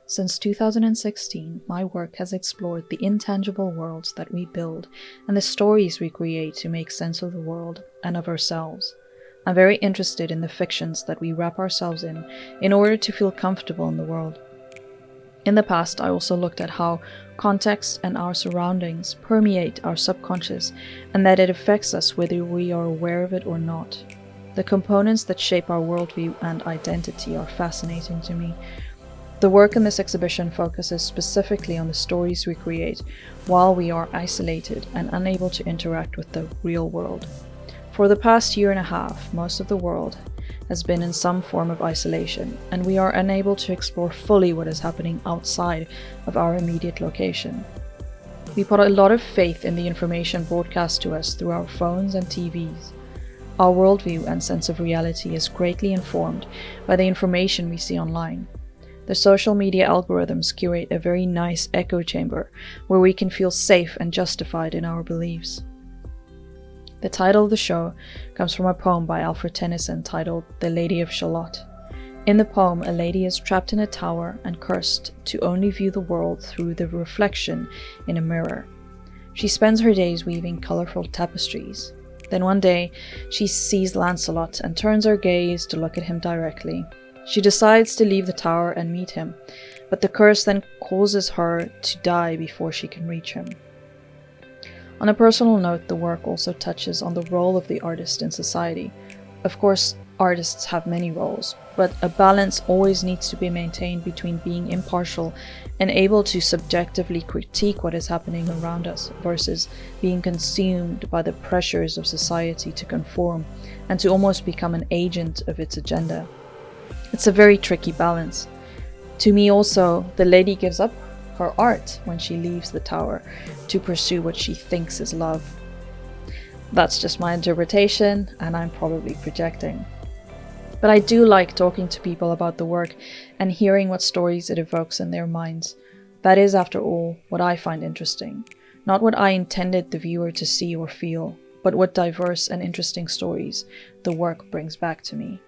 Since 2016, my work has explored the intangible worlds that we build and the stories we create to make sense of the world and of ourselves. I'm very interested in the fictions that we wrap ourselves in order to feel comfortable in the world. In the past, I also looked at how context and our surroundings permeate our subconscious and that it affects us whether we are aware of it or not. The components that shape our worldview and identity are fascinating to me. The work in this exhibition focuses specifically on the stories we create while we are isolated and unable to interact with the real world. For the past year and a half, most of the world has been in some form of isolation, and we are unable to explore fully what is happening outside of our immediate location. We put a lot of faith in the information broadcast to us through our phones and TVs. Our worldview and sense of reality is greatly informed by the information we see online. The social media algorithms curate a very nice echo chamber where we can feel safe and justified in our beliefs. The title of the show comes from a poem by Alfred Tennyson titled The Lady of Shalott. In the poem, a lady is trapped in a tower and cursed to only view the world through the reflection in a mirror. She spends her days weaving colorful tapestries. Then one day, she sees Lancelot and turns her gaze to look at him directly. She decides to leave the tower and meet him, but the curse then causes her to die before she can reach him. On a personal note, the work also touches on the role of the artist in society. Of course, artists have many roles, but a balance always needs to be maintained between being impartial and able to subjectively critique what is happening around us versus being consumed by the pressures of society to conform and to almost become an agent of its agenda. It's a very tricky balance. To me also, the lady gives up her art when she leaves the tower to pursue what she thinks is love. That's just my interpretation, and I'm probably projecting. But I do like talking to people about the work and hearing what stories it evokes in their minds. That is, after all, what I find interesting. Not what I intended the viewer to see or feel, but what diverse and interesting stories the work brings back to me.